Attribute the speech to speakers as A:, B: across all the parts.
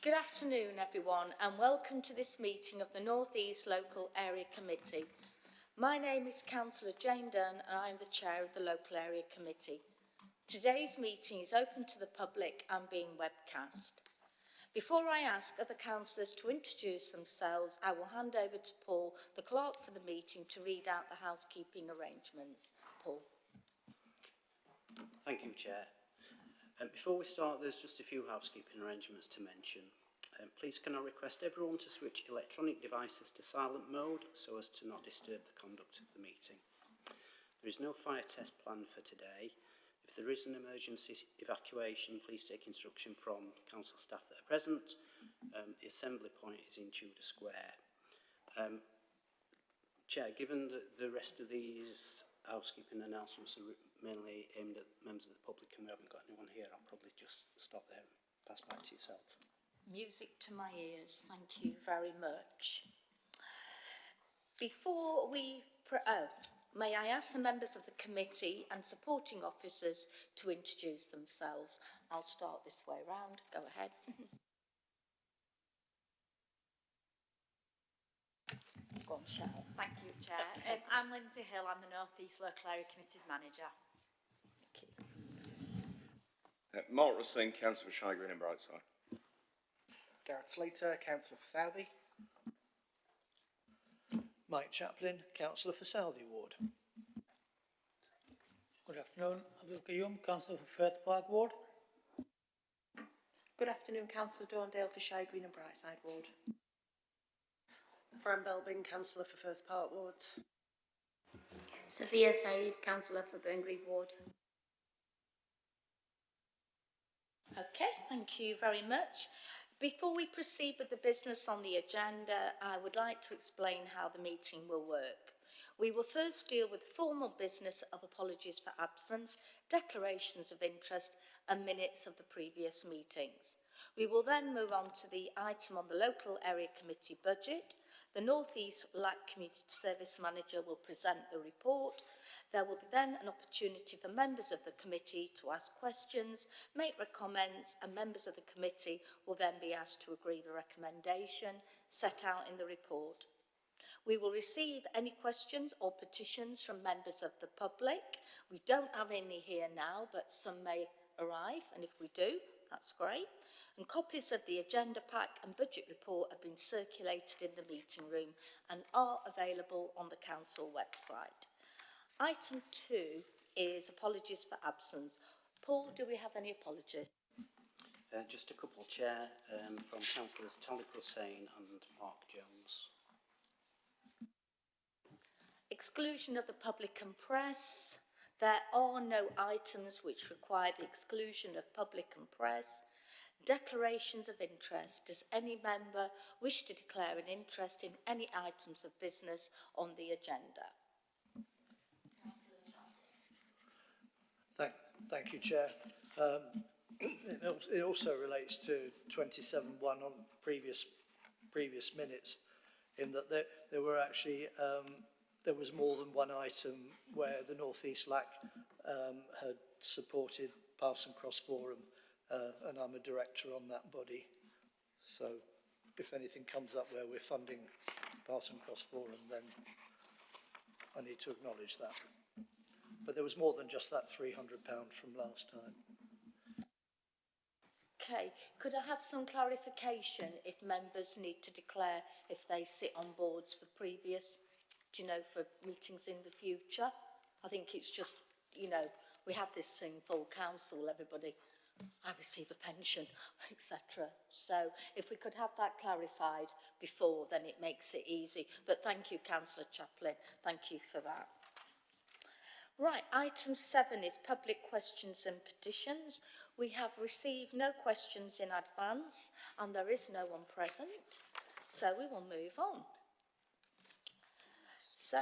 A: Good afternoon, everyone, and welcome to this meeting of the North East Local Area Committee. My name is Councillor Jayne Dunn, and I am the Chair of the Local Area Committee. Today's meeting is open to the public and being webcast. Before I ask other councillors to introduce themselves, I will hand over to Paul, the clerk for the meeting, to read out the housekeeping arrangements. Paul.
B: Thank you, Chair. Before we start, there's just a few housekeeping arrangements to mention. Please can I request everyone to switch electronic devices to silent mode so as to not disturb the conduct of the meeting. There is no fire test planned for today. If there is an emergency evacuation, please take instruction from council staff that are present. The assembly point is in Tudor Square. Chair, given that the rest of these housekeeping announcements are mainly aimed at members of the public and we haven't got anyone here, I'll probably just stop there and pass back to yourself.
A: Music to my ears. Thank you very much. Before we... may I ask the members of the committee and supporting officers to introduce themselves? I'll start this way round. Go ahead. Go on, Cheryl.
C: Thank you, Chair. I'm Lindsey Hill. I'm the North East Local Area Committee's manager.
D: Mark Hussain, Councillor for Shire Green and Brightside.
E: Gareth Slater, Councillor for Southey.
F: Mike Chaplin, Councillor for Southey Ward.
G: Good afternoon, Abdul Qayyum, Councillor for Firth Park Ward.
H: Good afternoon, Councillor Dorndale for Shire Green and Brightside Ward. Fran Belbin, Councillor for Firth Park Ward.
I: Sophia Said, Councillor for Burngreave Ward.
A: Okay, thank you very much. Before we proceed with the business on the agenda, I would like to explain how the meeting will work. We will first deal with formal business of apologies for absence, declarations of interest and minutes of the previous meetings. We will then move on to the item on the Local Area Committee budget. The North East LAC Community Service Manager will present the report. There will be then an opportunity for members of the committee to ask questions, make comments, and members of the committee will then be asked to agree the recommendation set out in the report. We will receive any questions or petitions from members of the public. We don't have any here now, but some may arrive, and if we do, that's great. And copies of the agenda pack and budget report have been circulated in the meeting room and are available on the council website. Item 2 is apologies for absence. Paul, do we have any apologies?
B: Just a couple, Chair, from Councillors Talib, Hussain and Mark Jones.
A: Exclusion of the public and press. There are no items which require the exclusion of public and press. Declarations of interest. Does any member wish to declare an interest in any items of business on the agenda?
F: Thank you, Chair. It also relates to 27.1 on previous minutes, in that there were actually there was more than one item where the North East LAC had supported Pass and Cross Forum, and I'm a director on that body. So if anything comes up where we're funding Pass and Cross Forum, then I need to acknowledge that. But there was more than just that £300 from last time.
A: Okay, could I have some clarification if members need to declare if they sit on boards for previous, do you know, for meetings in the future? I think it's just, you know, we have this thing full council, everybody, I receive a pension, etc. So if we could have that clarified before, then it makes it easy. But thank you, Councillor Chaplin, thank you for that. Right, item 7 is public questions and petitions. We have received no questions in advance and there is no one present, so we will move on. So,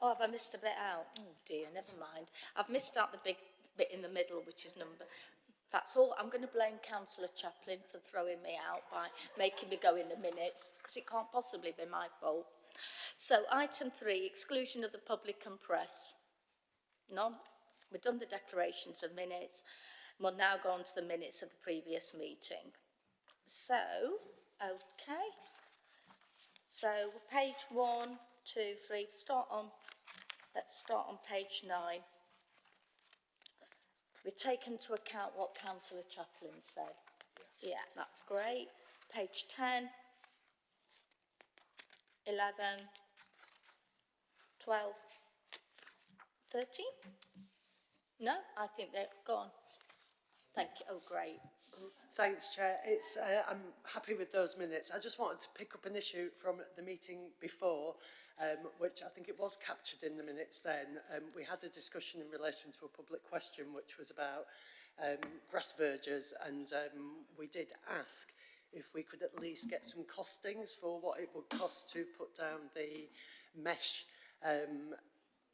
A: oh, have I missed a bit out? Oh dear, never mind. I've missed out the big bit in the middle, which is number. That's all. I'm going to blame Councillor Chaplin for throwing me out by making me go in the minutes, because it can't possibly be my fault. So, item 3, exclusion of the public and press. None. We've done the declarations of minutes. We'll now go on to the minutes of the previous meeting. So, okay. So, page 1, 2, 3, let's start on page 9. We've taken into account what Councillor Chaplin said. Yeah, that's great. Page 10, 11, 12, 13? No, I think they're gone. Thank you. Oh, great.
H: Thanks, Chair. I'm happy with those minutes. I just wanted to pick up an issue from the meeting before, which I think it was captured in the minutes then. We had a discussion in relation to a public question, which was about grass vergers, and we did ask if we could at least get some costings for what it would cost to put down the mesh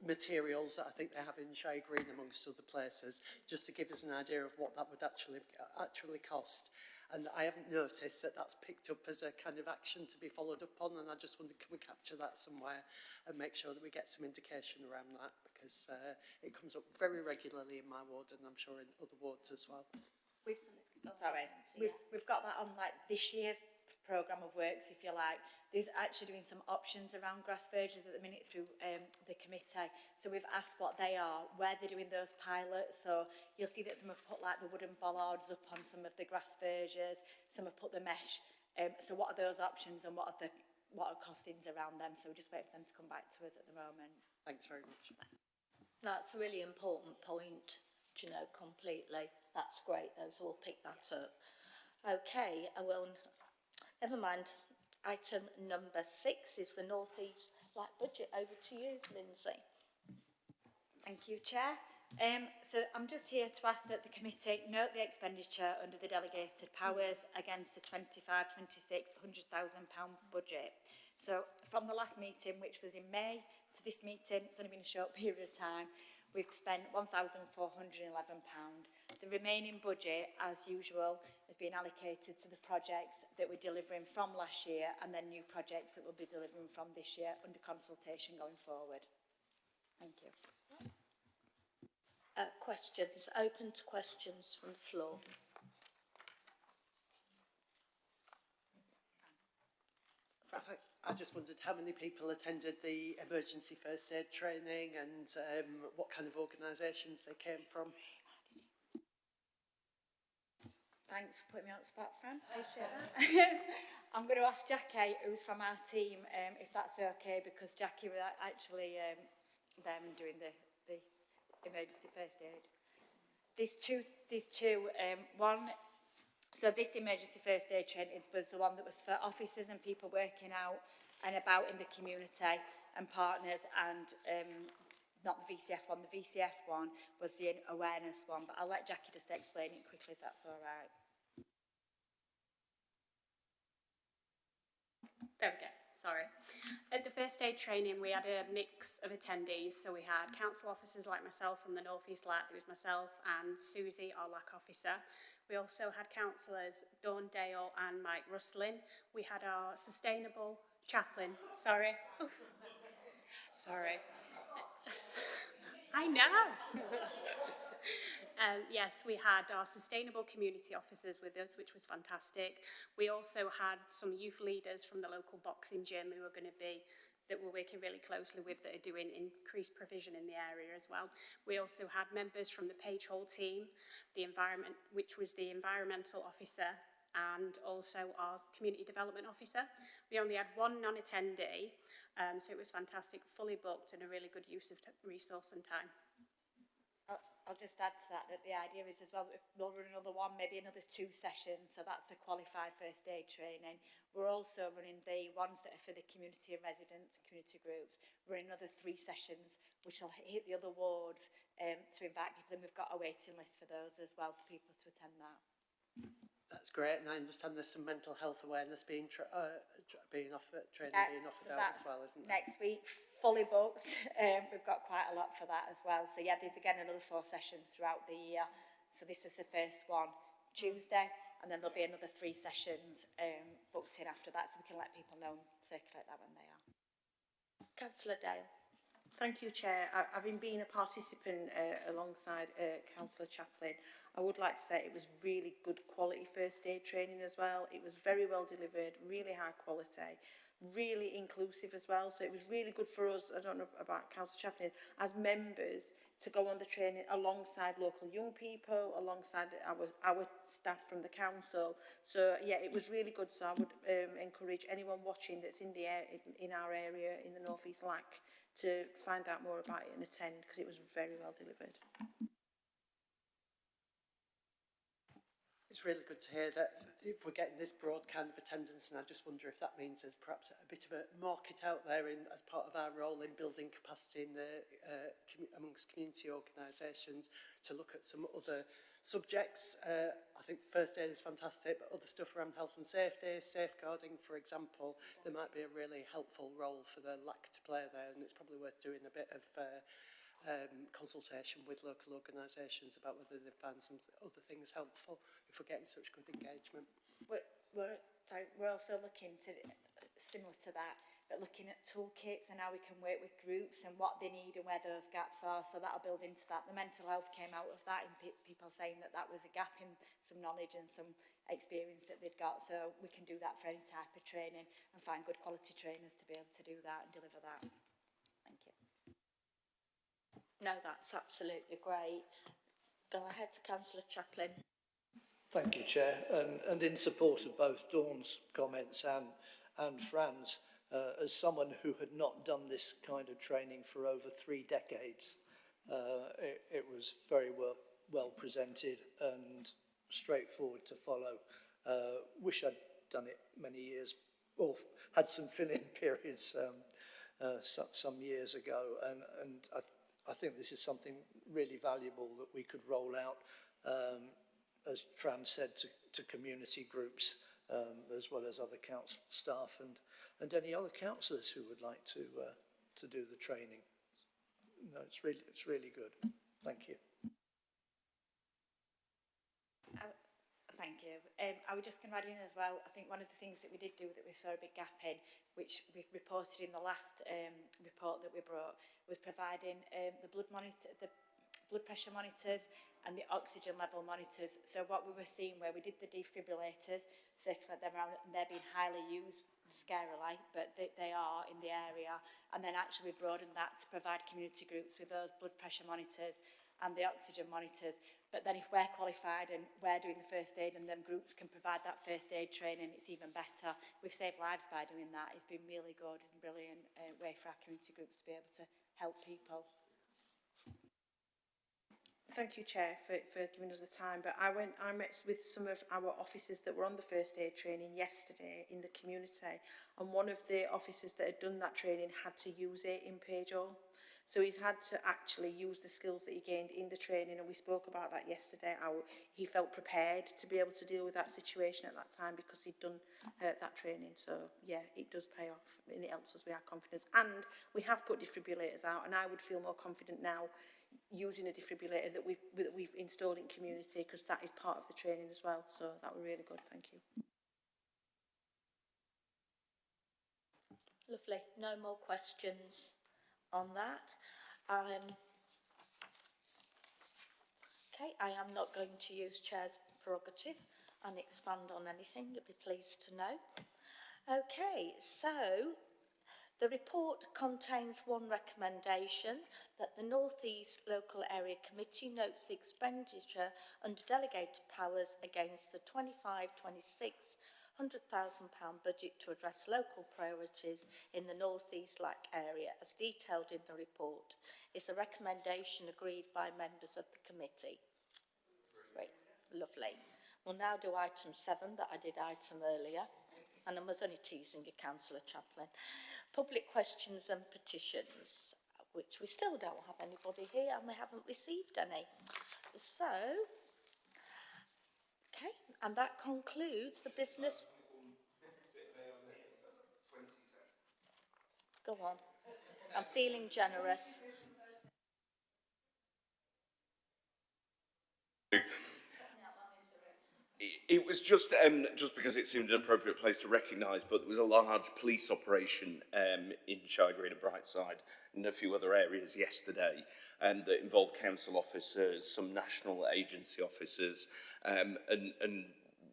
H: materials that I think they have in Shire Green amongst other places, just to give us an idea of what that would actually cost. And I haven't noticed that that's picked up as a kind of action to be followed up on, and I just wondered, can we capture that somewhere and make sure that we get some indication around that, because it comes up very regularly in my ward, and I'm sure in other wards as well.
C: We've got that on like this year's programme of works, if you like. There's actually doing some options around grass verges at the minute through the committee. So we've asked what they are, where they're doing those pilots. So you'll see that some have put like the wooden bollards up on some of the grass verges, some have put the mesh. So what are those options and what are costings around them? So we're just waiting for them to come back to us at the moment.
H: Thanks very much.
A: That's a really important point, do you know, completely. That's great, those all pick that up. Okay, never mind. Item number 6 is the North East Black Budget. Over to you, Lindsey.
C: Thank you, Chair. So I'm just here to ask that the committee note the expenditure under the delegated powers against the 25-26 £100,000 budget. So from the last meeting, which was in May, to this meeting, it's only been a short period of time, we've spent £1,411. The remaining budget, as usual, has been allocated to the projects that we're delivering from last year and then new projects that we'll be delivering from this year under consultation going forward. Thank you.
A: Questions. Open to questions from the floor.
H: I just wondered how many people attended the emergency first aid training and what kind of organisations they came from.
C: Thanks for putting me on the spot, Fran. Appreciate that. I'm going to ask Jackie, who's from our team, if that's okay, because Jackie was actually them doing the emergency first aid. There's two. One. So this emergency first aid training was the one that was for officers and people working out and about in the community and partners, and not the VCF one. The VCF one was the awareness one, but I'll let Jackie just explain it quickly if that's all right.
J: There we go, sorry. At the first aid training, we had a mix of attendees. So we had council officers like myself from the North East LAC. There was myself and Susie, our LAC officer. We also had councillors Dawn Dale and Mike Russlin. We had our sustainable Chaplin. Sorry. Sorry. I know. Yes, we had our sustainable community officers with us, which was fantastic. We also had some youth leaders from the local boxing gym who are going to be, that we're working really closely with, that are doing increased provision in the area as well. We also had members from the Page Hall team, the environment, which was the environmental officer, and also our community development officer. We only had one non-attendee, so it was fantastic, fully booked, and a really good use of resource and time.
C: I'll just add to that the idea is as well, we'll run another one, maybe another 2 sessions, so that's the qualified first aid training. We're also running the ones that are for the community and resident community groups. We're running another 3 sessions, which will hit the other wards to invite people, and we've got a waiting list for those as well for people to attend that.
H: That's great, and I understand there's some mental health awareness being offered, training being offered
C: so
H: out as well, isn't there?
C: Next week, fully booked. We've got quite a lot for that as well. So yeah, there's again another 4 sessions throughout the year. So this is the first one, Tuesday, and then there'll be another 3 sessions booked in after that, so we can let people know and circulate that when they are.
A: Councillor Dale.
K: Thank you, Chair. Having been a participant alongside Councillor Chaplin, I would like to say it was really good quality first aid training as well. It was very well delivered, really high quality, really inclusive as well. So it was really good for us, I don't know about Councillor Chaplin, as members to go on the training alongside local young people, alongside our staff from the council. So yeah, it was really good. So I would encourage anyone watching that's in the in our area in the North East LAC to find out more about it and attend, because it was very well delivered.
H: It's really good to hear that we're getting this broad kind of attendance, and I just wonder if that means there's perhaps a bit of a market out there as part of our role in building capacity in the, amongst community organisations to look at some other subjects. I think first aid is fantastic, but other stuff around health and safety, safeguarding, for example, there might be a really helpful role for the LAC to play there, and it's probably worth doing a bit of consultation with local organisations about whether they find some other things helpful if we're getting such good engagement.
C: We're also looking to, similar to that, but looking at toolkits and how we can work with groups and what they need and where those gaps are, so that'll build into that. The mental health came out of that, and people saying that that was a gap in some knowledge and some experience that they'd got, so we can do that for any type of training and find good quality trainers to be able to do that and deliver that. Thank you.
A: No, that's absolutely great. Go ahead, Councillor Chaplin.
F: Thank you, Chair. And in support of both Dawn's comments and Fran's, as someone who had not done this kind of training for over 3 decades, it was very well presented and straightforward to follow. Wish I'd done it many years, or had some fill-in periods some years ago, and I think this is something really valuable that we could roll out, as Fran said, to community groups, as well as other council staff and any other councillors who would like to do the training. No, it's really good. Thank you.
C: Thank you. I was just going to add in as well, I think one of the things that we did do that we saw a big gap in, which we reported in the last report that we brought, was providing the blood pressure monitors and the oxygen level monitors. So what we were seeing, where we did the defibrillators, circulate them around, and they're being highly used, scarily, but they are in the area. And then actually we broadened that to provide community groups with those blood pressure monitors and the oxygen monitors. But then if we're qualified and we're doing the first aid and then groups can provide that first aid training, it's even better. We've saved lives by doing that. It's been really good and brilliant way for our community groups to be able to help people.
K: Thank you, Chair, for giving us the time. But I met with some of our officers that were on the first aid training yesterday in the community, and one of the officers that had done that training had to use it in Page-all. So he's had to actually use the skills that he gained in the training, and we spoke about that yesterday, how he felt prepared to be able to deal with that situation at that time because he'd done that training. So yeah, it does pay off and it helps us with our confidence. And we have put defibrillators out, and I would feel more confident now using a defibrillator that we've installed in community, because that is part of the training as well. So that was really good. Thank you.
A: Lovely. No more questions on that. Okay, I am not going to use Chair's prerogative and expand on anything. You'll be pleased to know. Okay, so the report contains one recommendation, that the North East Local Area Committee notes the expenditure under delegated powers against the 25-26 £100,000 budget to address local priorities in the North East LAC area as detailed in the report. Is the recommendation agreed by members of the committee? Great, lovely. We'll now do item 7 that I did item earlier, and I was only teasing you, Councillor Chaplin. Public questions and petitions, which we still don't have anybody here and we haven't received any. So, okay, and that concludes the business. Go on. I'm feeling generous.
D: It was just because it seemed an appropriate place to recognise, but there was a large police operation in Shire Green and Brightside in a few other areas yesterday, that involved council officers, some national agency officers, and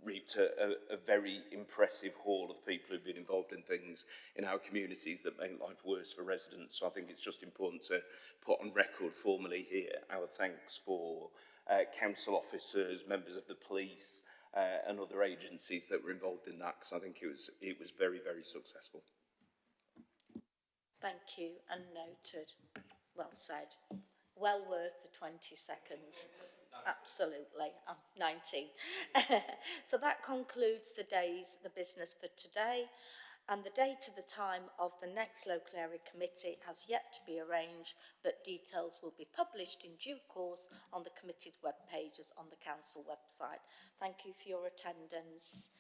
D: reaped a very impressive haul of people who've been involved in things in our communities that make life worse for residents. So I think it's just important to put on record formally here our thanks for council officers, members of the police, and other agencies that were involved in that, because I think it was very, very successful.
A: Thank you, and noted. Well said. Well worth the 20 seconds. Absolutely. I'm 19. So that concludes the business for today, and the date and the time of the next local area committee has yet to be arranged, but details will be published in due course on the committee's web pages on the council website. Thank you for your attendance.